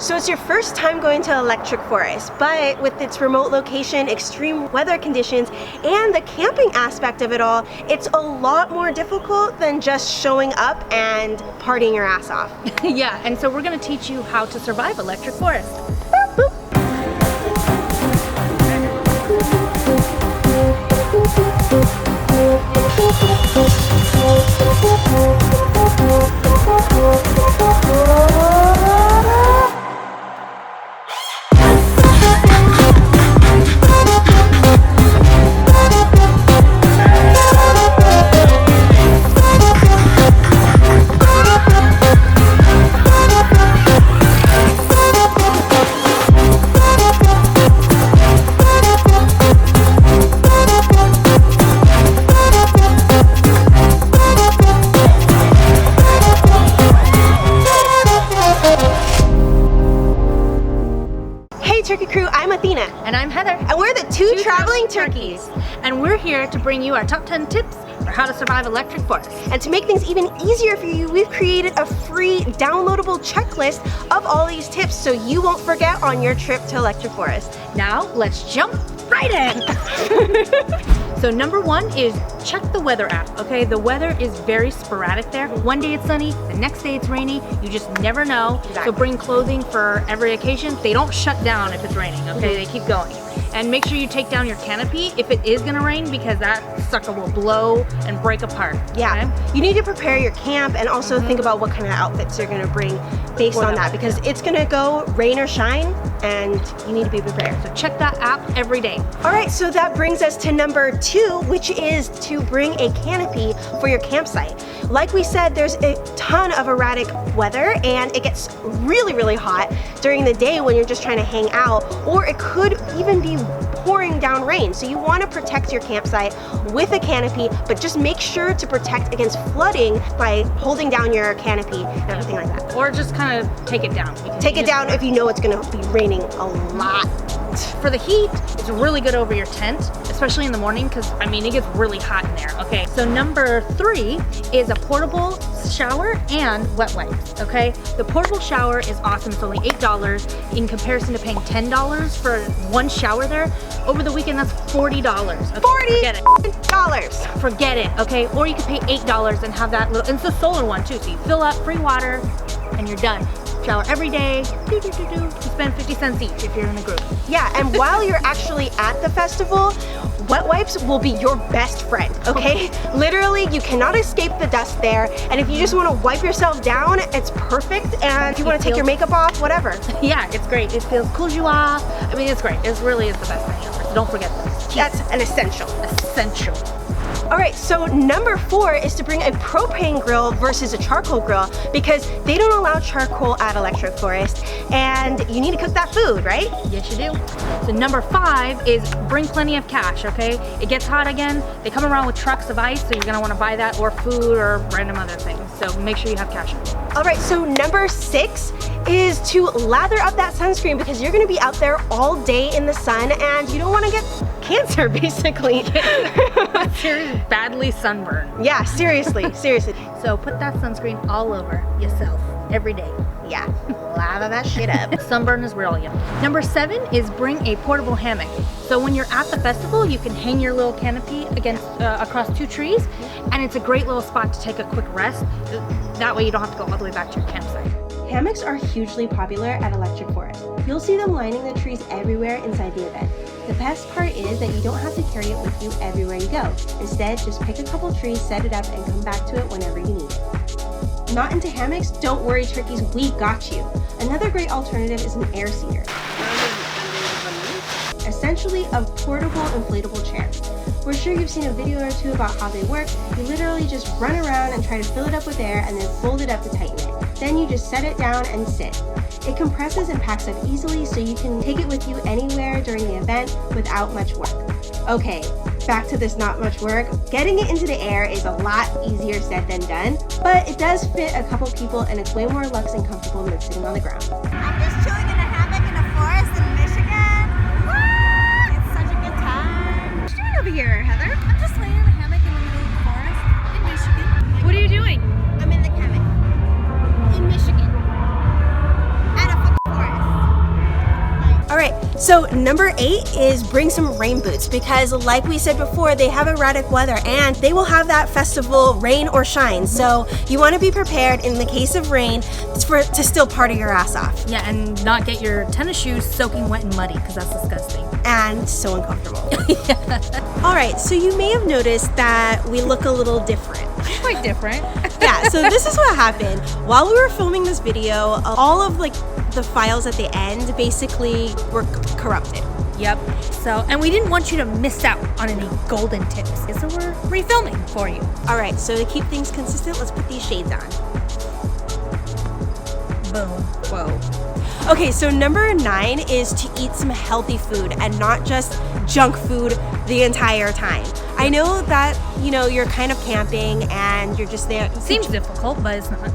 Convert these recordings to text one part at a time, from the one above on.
So it's your first time going to Electric Forest, but with its remote location, extreme weather conditions, and the camping aspect of it all, it's a lot more difficult than just showing up and partying your ass off. Yeah, and so we're gonna teach you how to survive Electric Forest. Boop, boop. Turkey Crew, I'm Athena. And I'm Heather. And we're the two traveling turkeys. And we're here to bring you our top 10 tips for how to survive Electric Forest. And to make things even easier for you, we've created a free downloadable checklist of all these tips so you won't forget on your trip to Electric Forest. Now, let's jump right in. So number one is check the weather app, okay? The weather is very sporadic there. One day it's sunny, the next day it's rainy. You just never know. Exactly. So bring clothing for every occasion. They don't shut down if it's raining, okay? They keep going. And make sure you take down your canopy if it is gonna rain, because that sucker will blow and break apart. Yeah, okay? You need to prepare your camp and also think about what kind of outfits you're gonna bring based on that, because it's gonna go rain or shine and you need to be prepared. So check that app every day. All right, so that brings us to number 2, which is to bring a canopy for your campsite. Like we said, there's a ton of erratic weather and it gets really, really hot during the day when you're just trying to hang out, or it could even be pouring down rain. So you want to protect your campsite with a canopy, but just make sure to protect against flooding by holding down your canopy and everything like that. Or just kind of take it down. Take it down if you know it's going to be raining a lot. For the heat, it's really good over your tent, especially in the morning, because I mean, it gets really hot in there, okay? So number 3 is a portable shower and wet wipes, okay? The portable shower is awesome. It's only $8 in comparison to paying $10 for one shower there. Over the weekend, that's $40. Okay? Forget it. Forget it, okay? Or you can pay $8 and have that little, and it's a solar one too, so you fill up, free water, and you're done. Shower every day, you spend 50 cents each if you're in a group. Yeah, and while you're actually at the festival, wet wipes will be your best friend, okay? Literally, you cannot escape the dust there, and if you just want to wipe yourself down, it's perfect, and if you want to take your makeup off, whatever. Yeah, it's great. It cools you off. I mean, it's great. It really is the best thing ever, so don't forget this. That's an essential. Essential. All right, so number 4 is to bring a propane grill versus a charcoal grill, because they don't allow charcoal at Electric Forest, and you need to cook that food, right? Yes, you do. So number 5 is bring plenty of cash, okay? It gets hot again. They come around with trucks of ice, so you're gonna wanna buy that, or food, or random other things. So make sure you have cash. All right, so number 6 is to lather up that sunscreen, because you're gonna be out there all day in the sun and you don't wanna get cancer, basically. Seriously, badly sunburned. Yeah, seriously, seriously. So put that sunscreen all over yourself every day. Yeah, lather that shit up. Sunburn is real, yeah. Number 7 is bring a portable hammock. So when you're at the festival, you can hang your little canopy against across 2 trees, and it's a great little spot to take a quick rest. That way you don't have to go all the way back to your campsite. Hammocks are hugely popular at Electric Forest. You'll see them lining the trees everywhere inside the event. The best part is that you don't have to carry it with you everywhere you go. Instead, just pick a couple trees, set it up, and come back to it whenever you need it. Not into hammocks? Don't worry, turkeys, we got you. Another great alternative is an air seater. Essentially a portable inflatable chair. We're sure you've seen a video or two about how they work. You literally just run around and try to fill it up with air and then fold it up to tighten it. Then you just set it down and sit. It compresses and packs up easily, so you can take it with you anywhere during the event without much work. Okay, back to this not much work. Getting it into the air is a lot easier said than done, but it does fit a couple people and it's way more luxe and comfortable than sitting on the ground. I'm just chilling in a hammock in a forest in Michigan. Woo! It's such a good time. What are you doing over here, Heather? I'm just laying in a hammock in the middle of the forest in Michigan. What are you doing? I'm in the hammock in Michigan at a fucking forest. So number 8 is bring some rain boots, because like we said before, they have erratic weather and they will have that festival rain or shine. So you want to be prepared in the case of rain to still party your ass off. Yeah, and not get your tennis shoes soaking wet and muddy, because that's disgusting. And so uncomfortable. All right, so you may have noticed that we look a little different. Quite different. Yeah, so this is what happened. While we were filming this video, all of like the files at the end basically were corrupted. Yep. So, and we didn't want you to miss out on any golden tips, so we're refilming for you. All right, so to keep things consistent, let's put these shades on. Boom. Whoa. Okay, so number 9 is to eat some healthy food and not just junk food the entire time. I know that, you know, you're kind of camping and you're just there. Seems difficult, but it's not.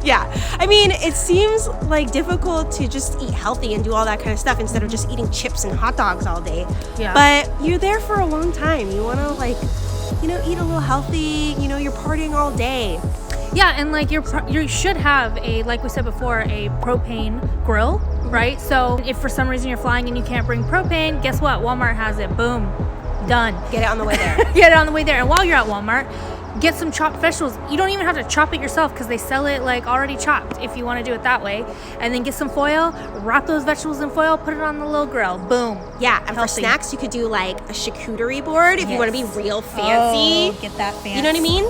Yeah, I mean, it seems like difficult to just eat healthy and do all that kind of stuff instead of just eating chips and hot dogs all day. Yeah. But you're there for a long time. You want to, like, you know, eat a little healthy. You know, you're partying all day. Yeah, and like you should have a, like we said before, a propane grill, right? So if for some reason you're flying and you can't bring propane, guess what? Walmart has it. Boom, done. Get it on the way there. Get it on the way there. And while you're at Walmart, get some chopped vegetables. You don't even have to chop it yourself, because they sell it like already chopped if you want to do it that way. And then get some foil, wrap those vegetables in foil, put it on the little grill. Boom. Yeah, and Healthy. for snacks, you could do like a charcuterie board if you want to be real fancy. Oh, get that fancy. You know what I mean?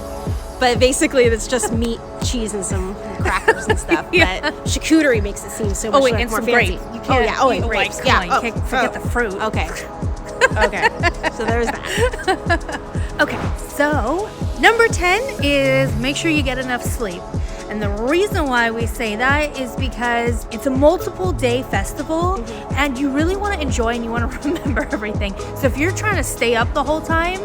But basically, it's just meat, cheese, and some crackers and stuff. Yeah. But charcuterie makes it seem so much Oh, wait, more and some fancy. grapes. You Oh, can't yeah. Oh, eat and the grapes. white. Yeah. Come on, you can't forget the fruit. Okay. Okay. So there's that. Okay, so number 10 is make sure you get enough sleep. And the reason why we say that is because it's a multiple day festival and you really want to enjoy and you want to remember everything. So if you're trying to stay up the whole time,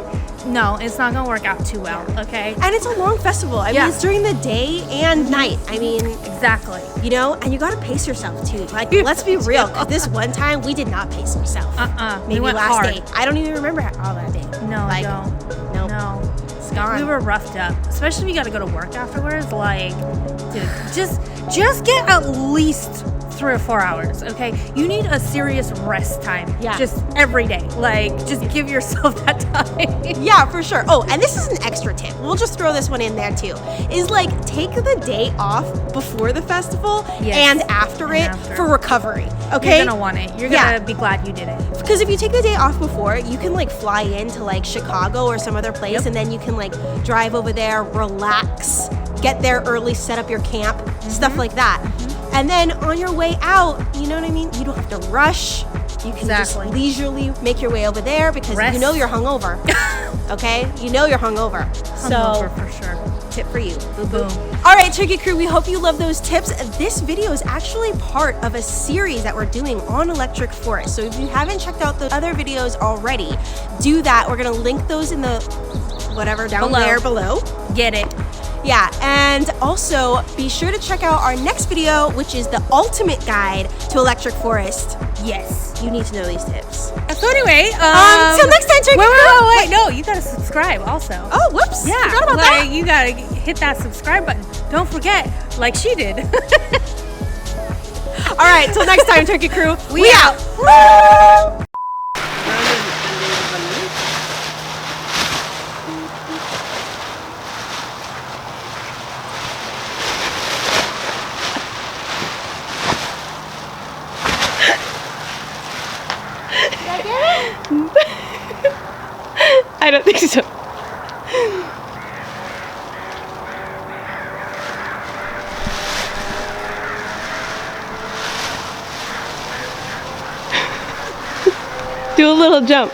no, it's not going to work out too well, okay? And it's a long festival. I mean, it's during the day and night. I mean, Exactly. you know, and you got to pace yourself too. Like, let's be real. 'Cause this one time, we did not pace ourselves. We Maybe went last hard. day. I don't even remember all that day. No, Like, no. nope. No. It's gone. We were roughed up, especially if you got to go to work afterwards. Like, dude, just get at least 3 or 4 hours, okay? You need a serious rest time. Yeah. Just every day. Like, just give yourself that time. Yeah, for sure. Oh, and this is an extra tip. We'll just throw this one in there too. Is like take the day off before the festival Yes. and after it after. for recovery. Okay? You're gonna want it. You're gonna be glad you did it. Because if you take the day off before, you can like fly into like Chicago or some other place, and then you can like drive over there, relax, get there early, set up your camp, stuff like that. And then on your way out, you know what I mean? You don't have to rush. You can Exactly. just leisurely make your way over there because Rest. you know you're hungover. Okay? You know you're hungover. Hungover for sure. Tip for you. Boom, boom. Boom. All right, Turkey Crew, we hope you love those tips. This video is actually part of a series that we're doing on electric forest. So if you haven't checked out the other videos already, do that. We're gonna link those in the whatever down there below. Get it. Yeah, and also be sure to check out our next video, which is the ultimate guide to electric forest. Yes. You need to know these tips. So anyway, Till next time, Turkey Crew. wait. No, you gotta subscribe also. Oh, whoops. Yeah, Forgot about like that. you gotta hit that subscribe button. Don't forget, like she did. All right, till next time, Turkey Crew. We out. Woo! I don't think so. Do a little jump.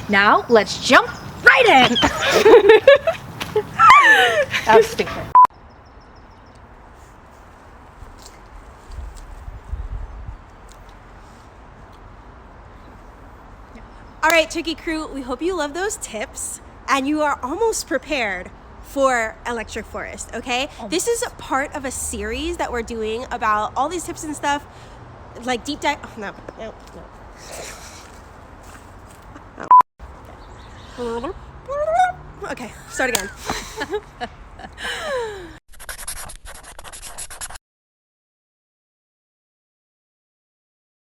Now let's jump right in. That was stupid. All right, Turkey Crew, we hope you love those tips and you are almost prepared for electric forest, okay? This is a part of a series that we're doing about all these tips and stuff, like deep dive. Oh, no. Oh. Okay, start again.